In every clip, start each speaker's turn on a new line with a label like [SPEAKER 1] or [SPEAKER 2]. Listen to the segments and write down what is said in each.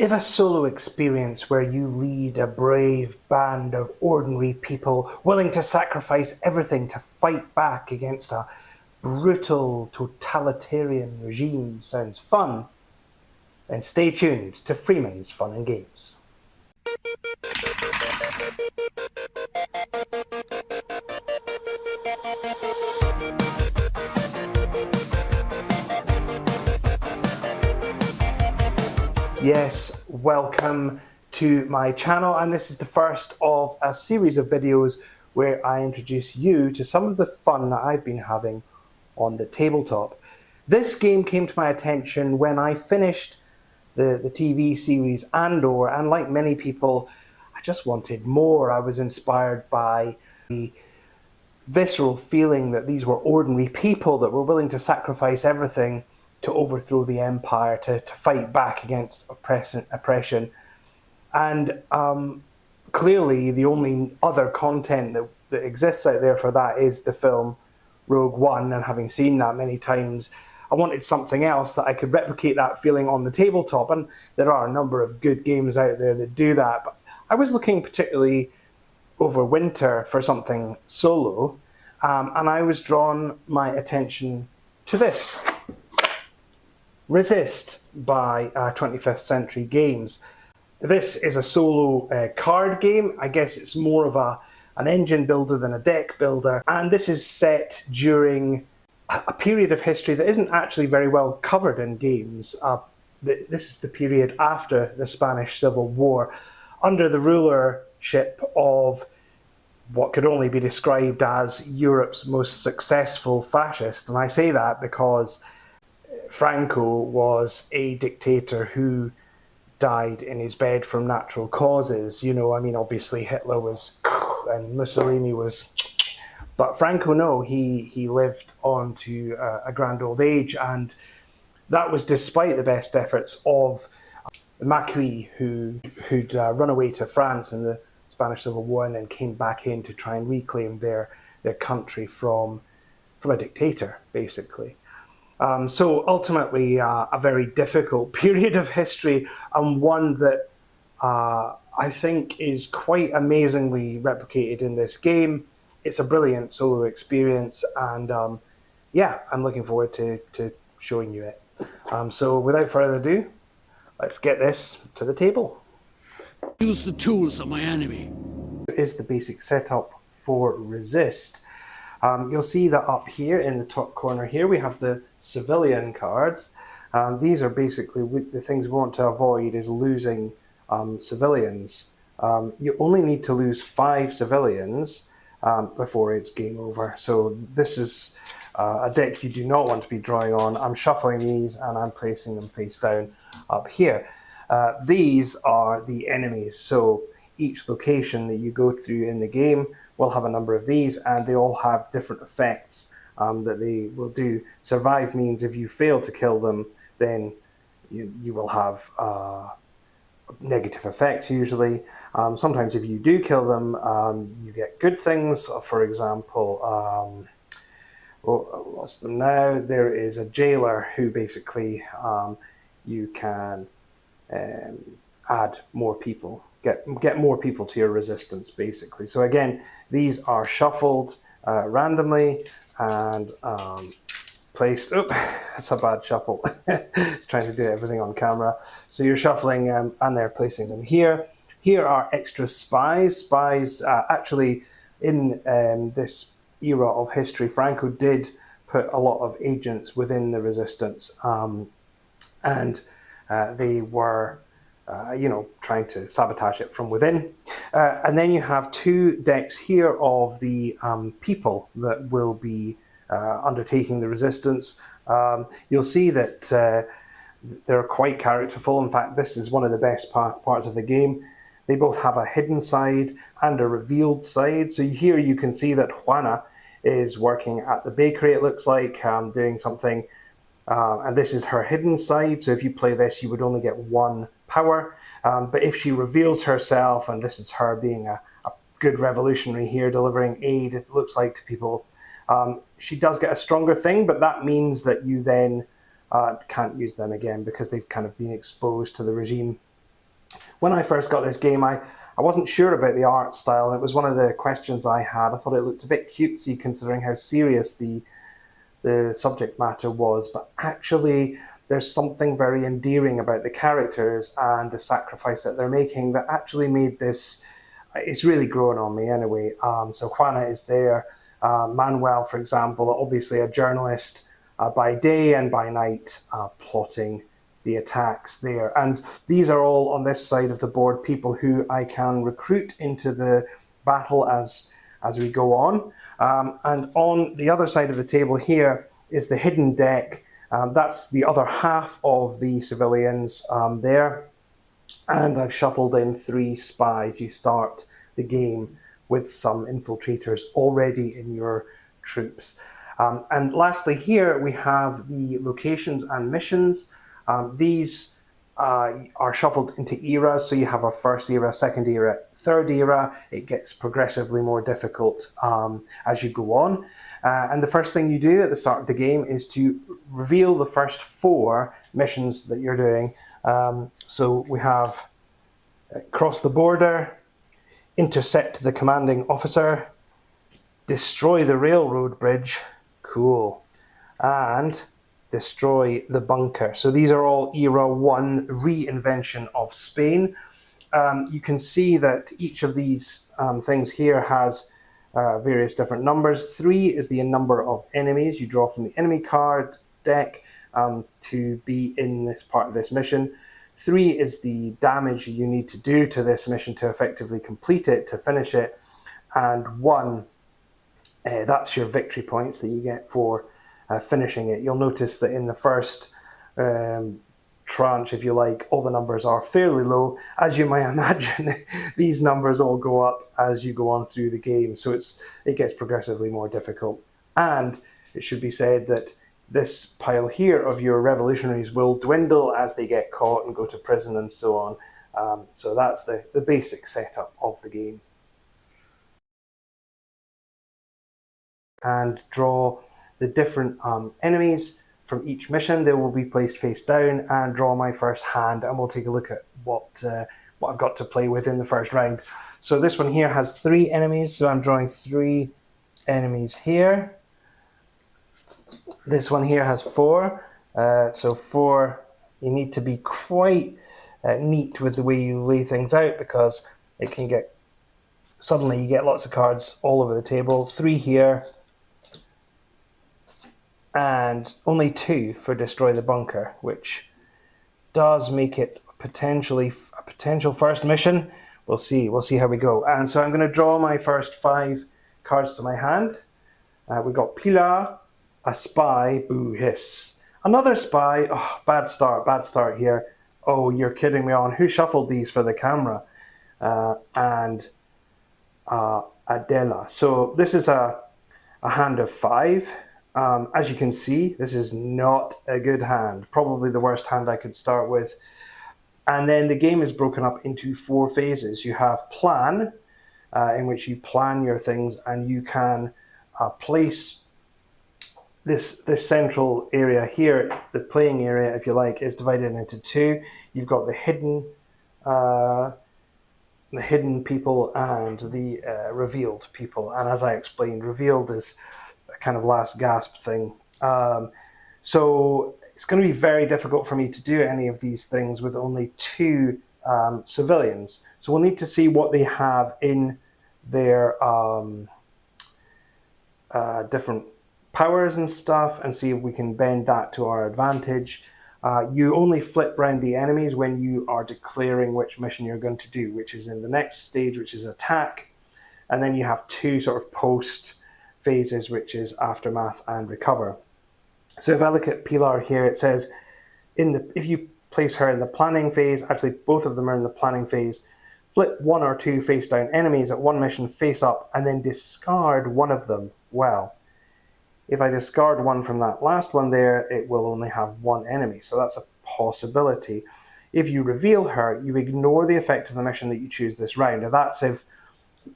[SPEAKER 1] If a solo experience where you lead a brave band of ordinary people willing to sacrifice everything to fight back against a brutal totalitarian regime sounds fun, then stay tuned to Freeman's Fun and Games. Yes, welcome to my channel, and this is the first of a series of videos where I introduce you to some of the fun that I've been having on the tabletop. This game came to my attention when I finished the TV series Andor, and like many people, I just wanted more. I was inspired by the visceral feeling that these were ordinary people that were willing to sacrifice everything to overthrow the empire, to fight back against oppression. And clearly the only other content that exists out there for that is the film Rogue One, and having seen that many times, I wanted something else that I could replicate that feeling on the tabletop, and there are a number of good games out there that do that, but I was looking particularly over winter for something solo, and I was drawn my attention to this. Resist by 25th Century Games. This is a solo card game. I guess it's more of an engine builder than a deck builder, and this is set during a period of history that isn't actually very well covered in games. This is the period after the Spanish Civil War, under the rulership of what could only be described as Europe's most successful fascist. And I say that because Franco was a dictator who died in his bed from natural causes. You know, I mean, obviously Hitler was, and Mussolini was, but Franco, no, he lived on to a grand old age, and that was despite the best efforts of the Maquis, who'd run away to France in the Spanish Civil War and then came back in to try and reclaim their country from a dictator, basically. So ultimately, a very difficult period of history, and one that I think is quite amazingly replicated in this game. It's a brilliant solo experience, and yeah, I'm looking forward to showing you it. So without further ado, let's get this to the table.
[SPEAKER 2] Use the tools of my enemy.
[SPEAKER 1] Here is the basic setup for Resist. You'll see that up here in the top corner here we have the civilian cards. These are basically the things we want to avoid is losing civilians. You only need to lose 5 civilians before it's game over. So this is a deck you do not want to be drawing on. I'm shuffling these and I'm placing them face down up here. These are the enemies. So each location that you go through in the game will have a number of these, and they all have different effects that they will do. Survive means if you fail to kill them, then you will have negative effects usually. Sometimes if you do kill them, you get good things. For example, I lost them now. There is a jailer who basically you can add more people, get more people to your resistance, basically. So again, these are shuffled randomly and placed. Oh, that's a bad shuffle. It's trying to do everything on camera. So you're shuffling and they're placing them here. Here are extra spies. Spies, actually, in this era of history, Franco did put a lot of agents within the resistance, and they were trying to sabotage it from within. And then you have 2 decks here of the people that will be undertaking the resistance. You'll see that they're quite characterful. In fact, this is one of the best parts of the game. They both have a hidden side and a revealed side. So here you can see that Juana is working at the bakery, it looks like, doing something. And this is her hidden side. So if you play this, you would only get 1 power. But if she reveals herself, and this is her being a good revolutionary here, delivering aid, it looks like, to people, she does get a stronger thing, but that means that you then can't use them again because they've kind of been exposed to the regime. When I first got this game, I wasn't sure about the art style, and it was one of the questions I had. I thought it looked a bit cutesy considering how serious the subject matter was, but actually there's something very endearing about the characters and the sacrifice that they're making that actually made this, it's really grown on me anyway. So Juana is there. Manuel, for example, obviously a journalist by day and by night, plotting the attacks there. And these are all on this side of the board people who I can recruit into the battle as we go on. And on the other side of the table here is the hidden deck. That's the other half of the civilians there. And I've shuffled in 3 spies. You start the game with some infiltrators already in your troops. And lastly here we have the locations and missions. These are shuffled into eras, so you have a first era, second era, third era. It gets progressively more difficult as you go on. And the first thing you do at the start of the game is to reveal the first 4 missions that you're doing. So we have cross the border, intercept the commanding officer, destroy the railroad bridge, cool, and destroy the bunker. So these are all Era 1 reinvention of Spain. You can see that each of these things here has various different numbers. 3 is the number of enemies you draw from the enemy card deck to be in this part of this mission. 3 is the damage you need to do to this mission to effectively complete it, to finish it. And 1, that's your victory points that you get for finishing it. You'll notice that in the first tranche, if you like, all the numbers are fairly low. As you might imagine, these numbers all go up as you go on through the game, so it gets progressively more difficult. And it should be said that this pile here of your revolutionaries will dwindle as they get caught and go to prison and so on. So that's the basic setup of the game. And draw the different enemies from each mission. They will be placed face down, and draw my first hand, and we'll take a look at what I've got to play with in the first round. So this one here has 3 enemies, so I'm drawing 3 enemies here. This one here has 4, so 4, you need to be quite neat with the way you lay things out, because it can get, suddenly you get lots of cards all over the table. 3 here, and only 2 for destroy the bunker, which does make it potentially a potential first mission. We'll see how we go. And so I'm going to draw my first 5 cards to my hand. We've got Pilar, a spy, boo hiss. Another spy, oh, bad start here. Oh, you're kidding me on. Who shuffled these for the camera? And Adela. So this is a hand of 5. As you can see, this is not a good hand. Probably the worst hand I could start with. And then the game is broken up into 4 phases. You have plan, in which you plan your things, and you can place this central area here, the playing area, if you like, is divided into 2. You've got the hidden people and the revealed people. And as I explained, revealed is a kind of last gasp thing. So it's going to be very difficult for me to do any of these things with only 2 civilians. So we'll need to see what they have in their different powers and stuff, and see if we can bend that to our advantage. You only flip round the enemies when you are declaring which mission you're going to do, which is in the next stage, which is attack. And then you have 2 sort of post phases, which is aftermath and recover. So if I look at Pilar here, it says if you place her in the planning phase, actually both of them are in the planning phase, flip 1 or 2 face down enemies at one mission face up, and then discard one of them. Well, if I discard 1 from that last one there, it will only have 1 enemy, so that's a possibility. If you reveal her, you ignore the effect of the mission that you choose this round. Now that's if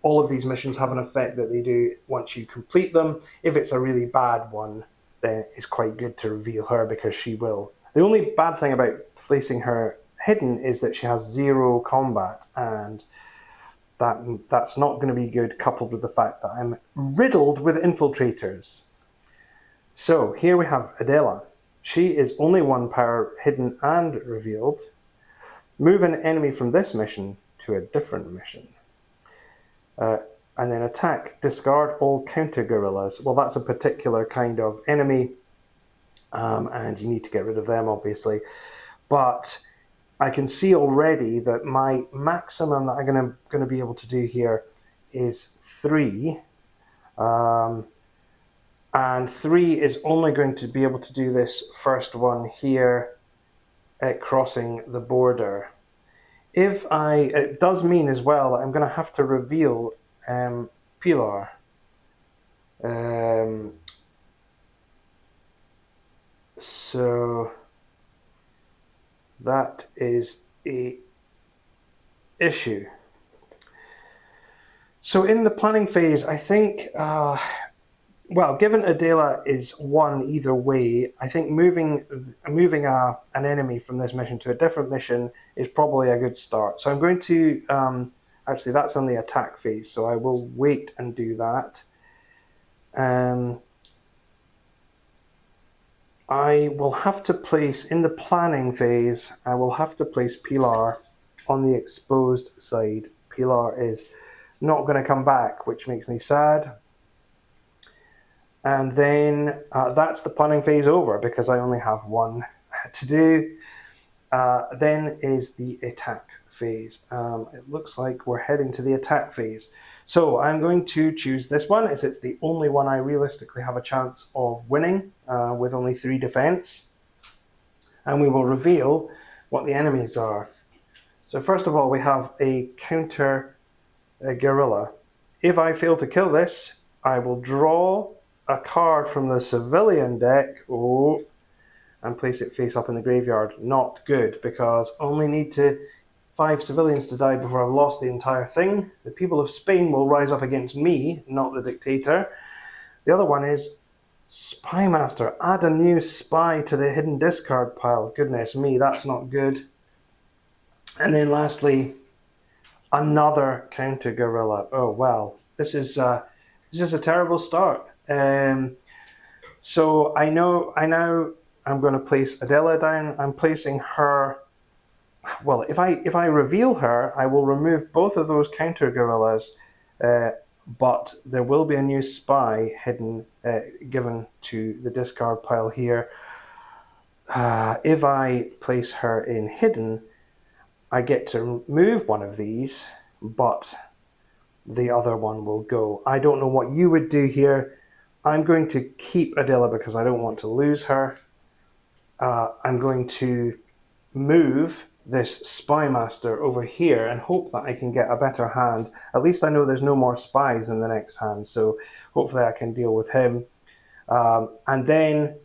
[SPEAKER 1] all of these missions have an effect that they do once you complete them. If it's a really bad one, then it's quite good to reveal her, because she will. The only bad thing about placing her hidden is that she has 0 combat, and that's not going to be good, coupled with the fact that I'm riddled with infiltrators. So here we have Adela. She is only 1 power hidden and revealed. Move an enemy from this mission to a different mission. And then attack, discard all counter guerrillas. Well, that's a particular kind of enemy, and you need to get rid of them, obviously. But I can see already that my maximum that I'm going to be able to do here is 3. And 3 is only going to be able to do this first one here at crossing the border. It does mean as well that I'm going to have to reveal Pilar. So that is a issue. So in the planning phase, I think, well, given Adela is 1 either way, I think moving an enemy from this mission to a different mission is probably a good start. So I'm going to, actually that's on the attack phase, so I will wait and do that. I will have to place, in the planning phase, I will have to place Pilar on the exposed side. Pilar is not going to come back, which makes me sad. And then that's the planning phase over, because I only have 1 to do. Then is the attack phase. It looks like we're heading to the attack phase. So I'm going to choose this one, as it's the only one I realistically have a chance of winning, with only 3 defense. And we will reveal what the enemies are. So first of all, we have a counter guerrilla. If I fail to kill this, I will draw a card from the civilian deck, and place it face up in the graveyard. Not good, because only need 5 civilians to die before I've lost the entire thing. The people of Spain will rise up against me, not the dictator. The other one is Spy Master. Add a new spy to the hidden discard pile. Goodness me, that's not good. And then lastly, another counter guerrilla. Oh well, this is a terrible start. So I know I'm going to place Adela down. I'm placing her. Well, if I reveal her, I will remove both of those counter guerrillas, but there will be a new spy hidden, given to the discard pile here. If I place her in hidden, I get to move one of these, but the other one will go. I don't know what you would do here. I'm going to keep Adela because I don't want to lose her. I'm going to move this Spy Master over here and hope that I can get a better hand. At least I know there's no more spies in the next hand, so hopefully I can deal with him. And then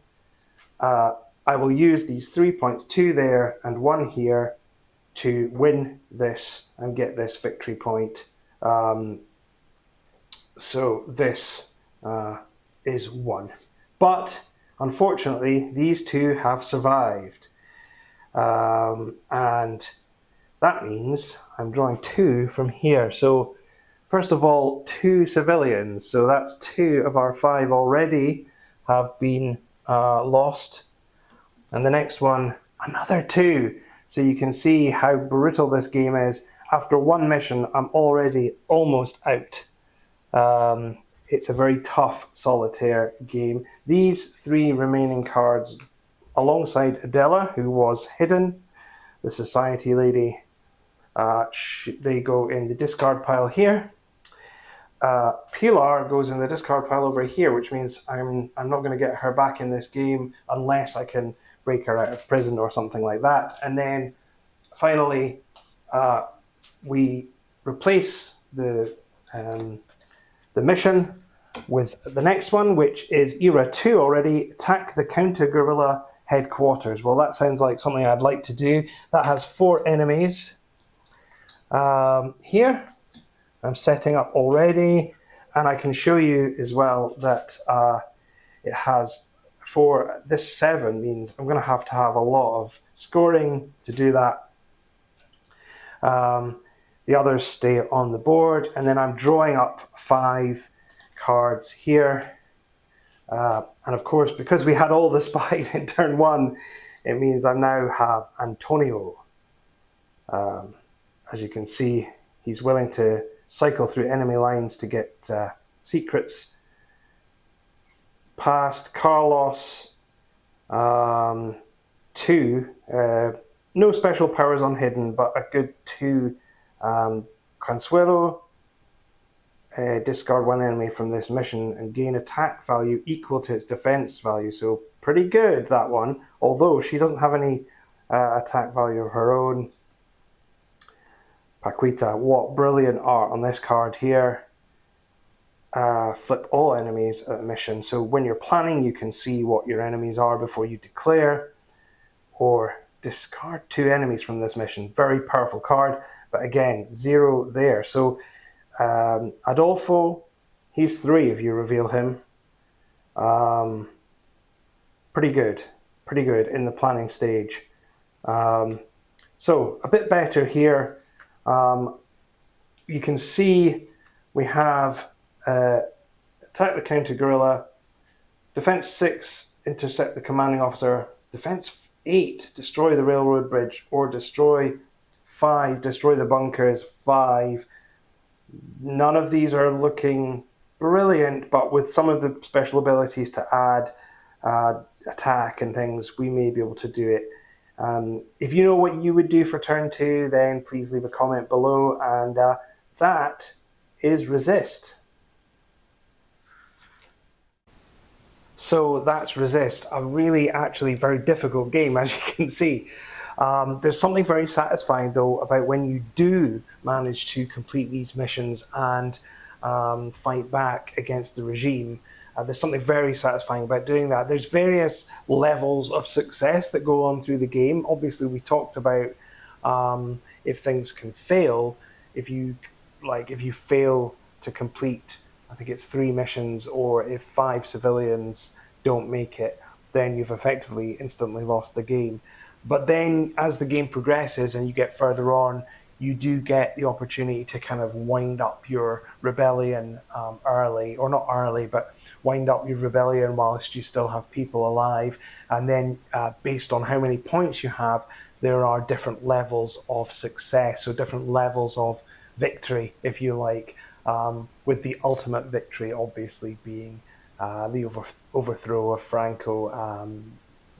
[SPEAKER 1] I will use these 3 points, 2 there and 1 here, to win this and get this victory point. So this is 1. But unfortunately, these 2 have survived. And that means I'm drawing 2 from here. So first of all, 2 civilians. So that's 2 of our 5 already have been lost. And the next one, another 2. So you can see how brutal this game is. After 1 mission, I'm already almost out. It's a very tough solitaire game. These 3 remaining cards, alongside Adela, who was hidden, the society lady, they go in the discard pile here. Pilar goes in the discard pile over here, which means I'm not going to get her back in this game unless I can break her out of prison or something like that. And then finally, we replace the mission with the next one, which is Era 2 already. Attack the counter-guerrilla headquarters. Well, that sounds like something I'd like to do. That has 4 enemies. Here, I'm setting up already, and I can show you as well that it has 4. This 7 means I'm going to have a lot of scoring to do that. The others stay on the board, and then I'm drawing up 5 cards here. And of course, because we had all the spies in turn 1, it means I now have Antonio. As you can see, he's willing to cycle through enemy lines to get secrets. Past Carlos, 2. No special powers on hidden, but a good 2. Consuelo, discard 1 enemy from this mission and gain attack value equal to its defense value. So pretty good, that one, although she doesn't have any attack value of her own. Paquita, what brilliant art on this card here. Flip all enemies at a mission. So when you're planning, you can see what your enemies are before you declare. Or discard 2 enemies from this mission. Very powerful card, but again, 0 there. So Adolfo, he's 3 if you reveal him. Pretty good in the planning stage. So a bit better here. You can see we have attack the counter guerrilla, defense 6, intercept the commanding officer, defense 8, destroy the railroad bridge, or destroy 5, destroy the bunkers 5. None of these are looking brilliant, but with some of the special abilities to add attack and things, we may be able to do it. If you know what you would do for turn 2, then please leave a comment below, and that is Resist. So that's Resist, a really actually very difficult game, as you can see. There's something very satisfying though about when you do manage to complete these missions and fight back against the regime. There's something very satisfying about doing that. There's various levels of success that go on through the game. Obviously, we talked about if things can fail. If you fail to complete, I think it's 3 missions, or if 5 civilians don't make it, then you've effectively instantly lost the game. But then as the game progresses and you get further on, you do get the opportunity to kind of wind up your rebellion early, or not early, but wind up your rebellion whilst you still have people alive. And then based on how many points you have, there are different levels of success, so different levels of victory, if you like, with the ultimate victory obviously being the overthrow of Franco,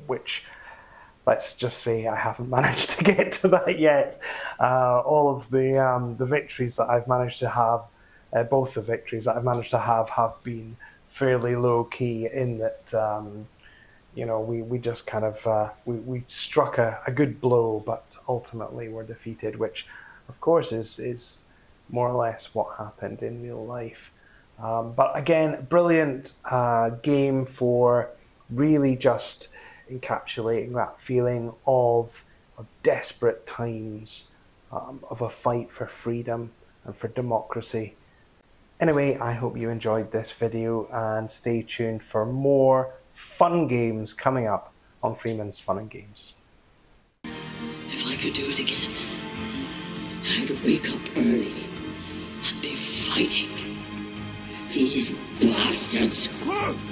[SPEAKER 1] which, let's just say, I haven't managed to get to that yet. All of the victories that I've managed to have, both the victories that I've managed to have been fairly low key, in that we just kind of we struck a good blow, but ultimately were defeated, which of course is more or less what happened in real life. But again, brilliant game for really just encapsulating that feeling of desperate times, of a fight for freedom and for democracy. Anyway, I hope you enjoyed this video, and stay tuned for more fun games coming up on Freeman's Fun and Games.
[SPEAKER 3] If I could do it again, I'd wake up early and be fighting these bastards.